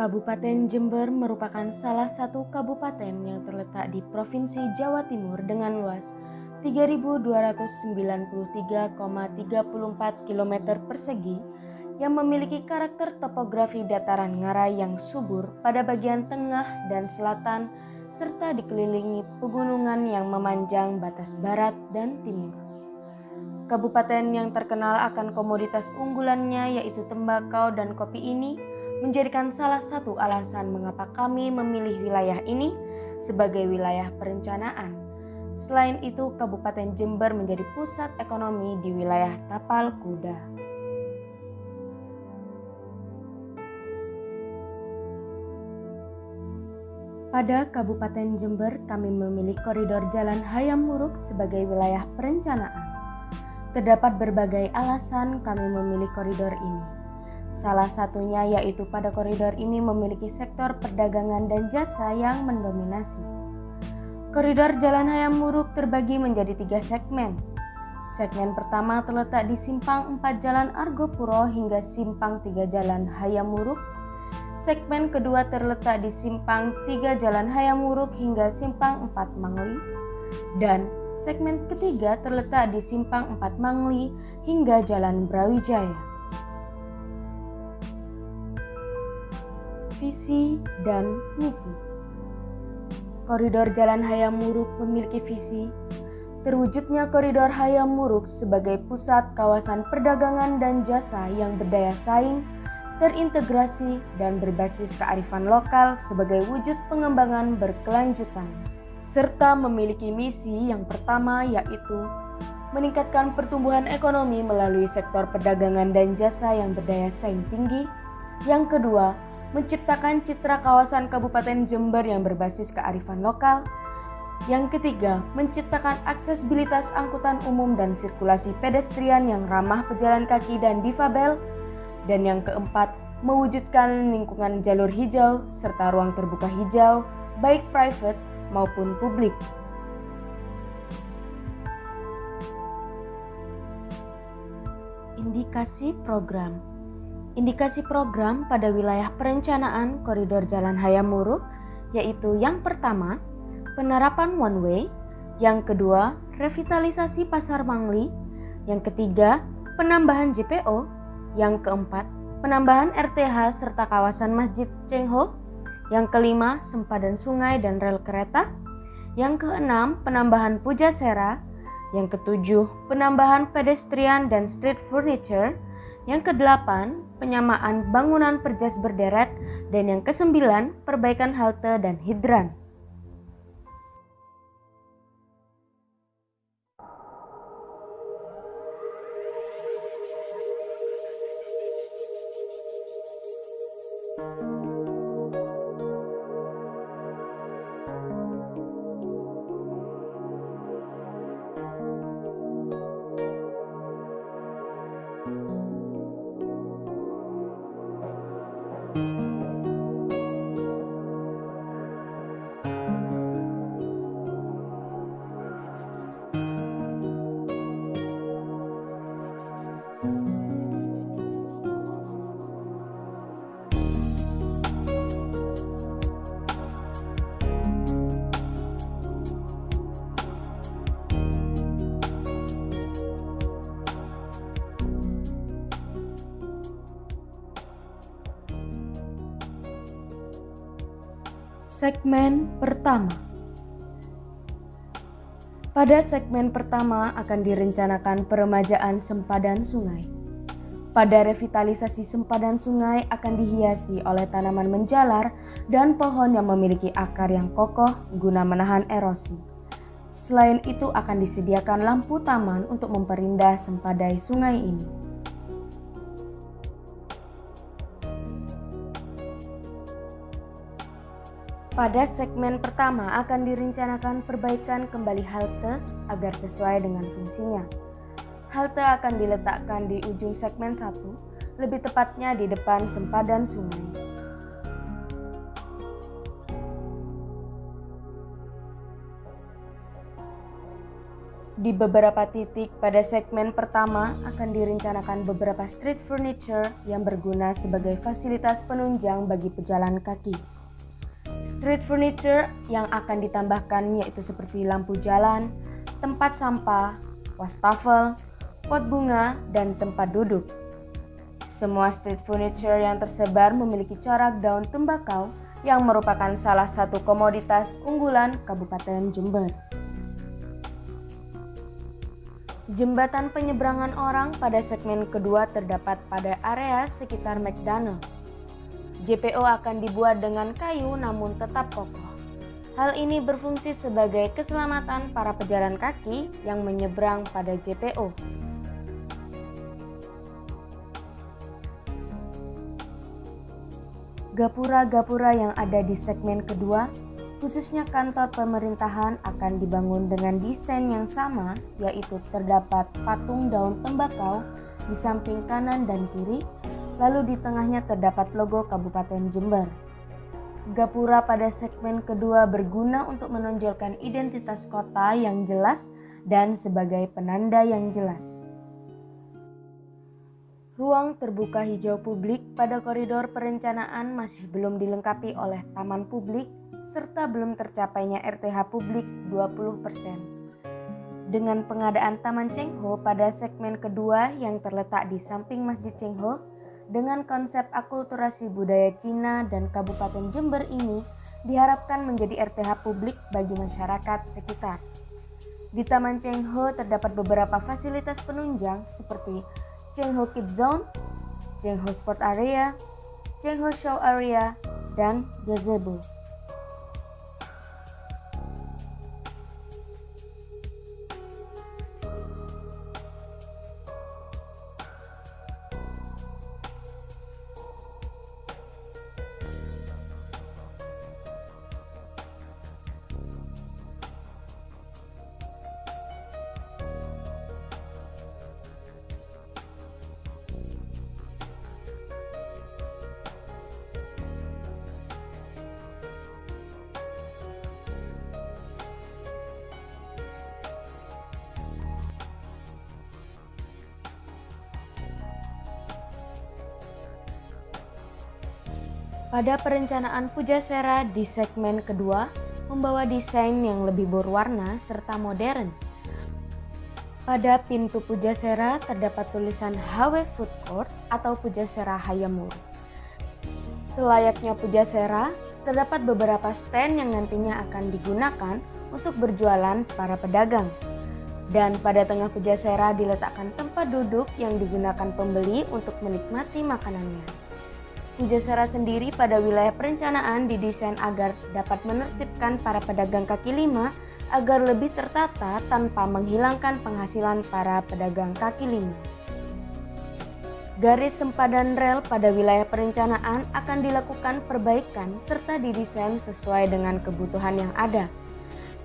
Kabupaten Jember merupakan salah satu kabupaten yang terletak di Provinsi Jawa Timur dengan luas 3.293,34 km persegi yang memiliki karakter topografi dataran ngarai yang subur pada bagian tengah dan selatan serta dikelilingi pegunungan yang memanjang batas barat dan timur. Kabupaten yang terkenal akan komoditas unggulannya yaitu tembakau dan kopi ini menjadikan salah satu alasan mengapa kami memilih wilayah ini sebagai wilayah perencanaan. Selain itu, Kabupaten Jember menjadi pusat ekonomi di wilayah Tapal Kuda. Pada Kabupaten Jember, kami memilih koridor Jalan Hayam Wuruk sebagai wilayah perencanaan. Terdapat berbagai alasan kami memilih koridor ini. Salah satunya yaitu pada koridor ini memiliki sektor perdagangan dan jasa yang mendominasi. Koridor Jalan Hayam Wuruk terbagi menjadi 3 segmen. Segmen pertama terletak di Simpang 4 Jalan Argopuro hingga Simpang 3 Jalan Hayam Wuruk. Segmen kedua terletak di Simpang 3 Jalan Hayam Wuruk hingga Simpang 4 Mangli. Dan segmen ketiga terletak di Simpang 4 Mangli hingga Jalan Brawijaya. Visi dan misi. Koridor Jalan Hayam Wuruk memiliki visi terwujudnya koridor Hayam Wuruk sebagai pusat kawasan perdagangan dan jasa yang berdaya saing, terintegrasi, dan berbasis kearifan lokal sebagai wujud pengembangan berkelanjutan. Serta memiliki misi yang pertama yaitu meningkatkan pertumbuhan ekonomi melalui sektor perdagangan dan jasa yang berdaya saing tinggi. Yang kedua, menciptakan citra kawasan Kabupaten Jember yang berbasis kearifan lokal. Yang ketiga, menciptakan aksesibilitas angkutan umum dan sirkulasi pedestrian yang ramah pejalan kaki dan difabel. Dan yang keempat, mewujudkan lingkungan jalur hijau serta ruang terbuka hijau, baik private maupun publik. Indikasi program. Indikasi program pada wilayah perencanaan koridor Jalan Hayam Wuruk yaitu yang pertama, penerapan one way, yang kedua, revitalisasi Pasar Mangli, yang ketiga, penambahan JPO, yang keempat, penambahan RTH serta kawasan Masjid Cengho, yang kelima, sempadan sungai dan rel kereta, yang keenam, penambahan pujasera, yang ketujuh, penambahan pedestrian dan street furniture, yang kedelapan, penyamaan bangunan perjas berderet, dan yang kesembilan, perbaikan halte dan hidran. Segmen pertama. Pada segmen pertama akan direncanakan peremajaan sempadan sungai. Pada revitalisasi sempadan sungai akan dihiasi oleh tanaman menjalar dan pohon yang memiliki akar yang kokoh guna menahan erosi. Selain itu akan disediakan lampu taman untuk memperindah sempadai sungai ini. Pada segmen pertama akan direncanakan perbaikan kembali halte agar sesuai dengan fungsinya. Halte akan diletakkan di ujung segmen 1, lebih tepatnya di depan sempadan sungai. Di beberapa titik pada segmen pertama akan direncanakan beberapa street furniture yang berguna sebagai fasilitas penunjang bagi pejalan kaki. Street furniture yang akan ditambahkan yaitu seperti lampu jalan, tempat sampah, wastafel, pot bunga, dan tempat duduk. Semua street furniture yang tersebar memiliki corak daun tembakau yang merupakan salah satu komoditas unggulan Kabupaten Jember. Jembatan penyeberangan orang pada segmen kedua terdapat pada area sekitar McDonald. JPO akan dibuat dengan kayu namun tetap kokoh. Hal ini berfungsi sebagai keselamatan para pejalan kaki yang menyeberang pada JPO. Gapura-gapura yang ada di segmen kedua, khususnya kantor pemerintahan, akan dibangun dengan desain yang sama, yaitu terdapat patung daun tembakau di samping kanan dan kiri, lalu di tengahnya terdapat logo Kabupaten Jember. Gapura pada segmen kedua berguna untuk menonjolkan identitas kota yang jelas dan sebagai penanda yang jelas. Ruang terbuka hijau publik pada koridor perencanaan masih belum dilengkapi oleh taman publik serta belum tercapainya RTH publik 20%. Dengan pengadaan Taman Cheng Ho pada segmen kedua yang terletak di samping Masjid Cheng Ho, dengan konsep akulturasi budaya Cina dan Kabupaten Jember ini diharapkan menjadi RTH publik bagi masyarakat sekitar. Di Taman Cheng Ho terdapat beberapa fasilitas penunjang seperti Cheng Ho Kids Zone, Cheng Ho Sport Area, Cheng Ho Show Area, dan gazebo. Pada perencanaan Pujasera di segmen kedua, membawa desain yang lebih berwarna serta modern. Pada pintu Pujasera terdapat tulisan HW Food Court atau Pujasera Hayam Wuruk. Selayaknya Pujasera, terdapat beberapa stand yang nantinya akan digunakan untuk berjualan para pedagang. Dan pada tengah Pujasera diletakkan tempat duduk yang digunakan pembeli untuk menikmati makanannya. Pujasera sendiri pada wilayah perencanaan didesain agar dapat menertibkan para pedagang kaki lima agar lebih tertata tanpa menghilangkan penghasilan para pedagang kaki lima. Garis sempadan rel pada wilayah perencanaan akan dilakukan perbaikan serta didesain sesuai dengan kebutuhan yang ada.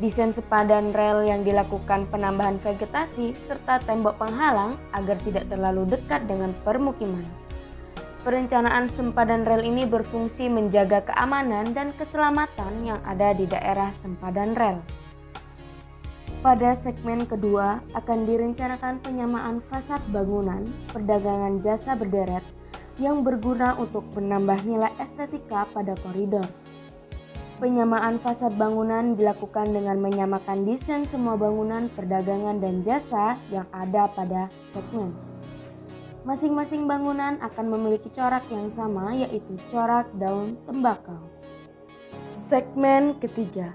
Desain sempadan rel yang dilakukan penambahan vegetasi serta tembok penghalang agar tidak terlalu dekat dengan permukiman. Perencanaan sempadan rel ini berfungsi menjaga keamanan dan keselamatan yang ada di daerah sempadan rel. Pada segmen kedua akan direncanakan penyamaan fasad bangunan perdagangan jasa berderet yang berguna untuk menambah nilai estetika pada koridor. Penyamaan fasad bangunan dilakukan dengan menyamakan desain semua bangunan perdagangan dan jasa yang ada pada segmen. Masing-masing bangunan akan memiliki corak yang sama, yaitu corak daun tembakau. Segmen ketiga.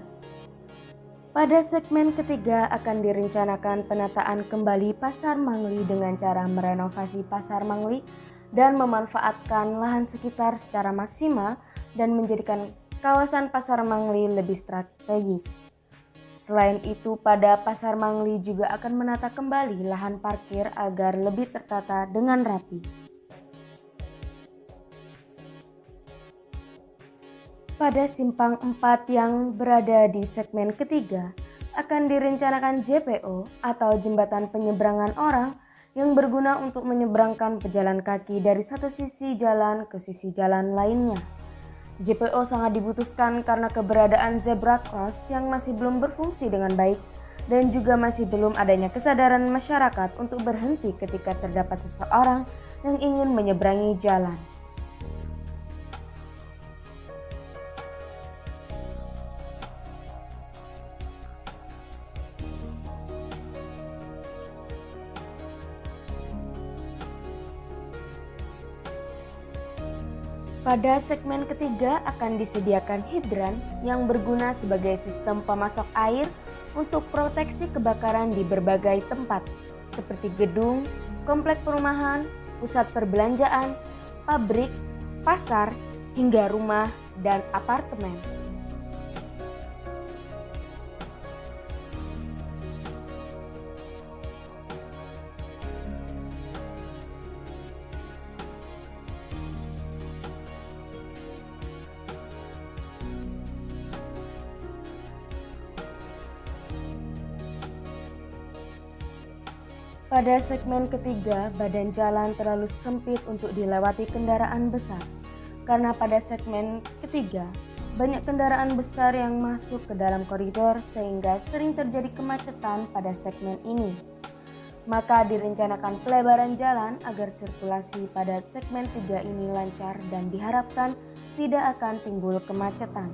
Pada segmen ketiga akan direncanakan penataan kembali Pasar Mangli dengan cara merenovasi Pasar Mangli dan memanfaatkan lahan sekitar secara maksimal dan menjadikan kawasan Pasar Mangli lebih strategis. Selain itu, pada Pasar Mangli juga akan menata kembali lahan parkir agar lebih tertata dengan rapi. Pada simpang 4 yang berada di segmen ketiga, akan direncanakan JPO atau Jembatan Penyeberangan Orang yang berguna untuk menyeberangkan pejalan kaki dari satu sisi jalan ke sisi jalan lainnya. JPO sangat dibutuhkan karena keberadaan zebra cross yang masih belum berfungsi dengan baik dan juga masih belum adanya kesadaran masyarakat untuk berhenti ketika terdapat seseorang yang ingin menyeberangi jalan. Pada segmen ketiga akan disediakan hidran yang berguna sebagai sistem pemasok air untuk proteksi kebakaran di berbagai tempat seperti gedung, komplek perumahan, pusat perbelanjaan, pabrik, pasar, hingga rumah dan apartemen. Pada segmen ketiga, badan jalan terlalu sempit untuk dilewati kendaraan besar. Karena pada segmen ketiga, banyak kendaraan besar yang masuk ke dalam koridor sehingga sering terjadi kemacetan pada segmen ini. Maka direncanakan pelebaran jalan agar sirkulasi pada segmen 3 ini lancar dan diharapkan tidak akan timbul kemacetan.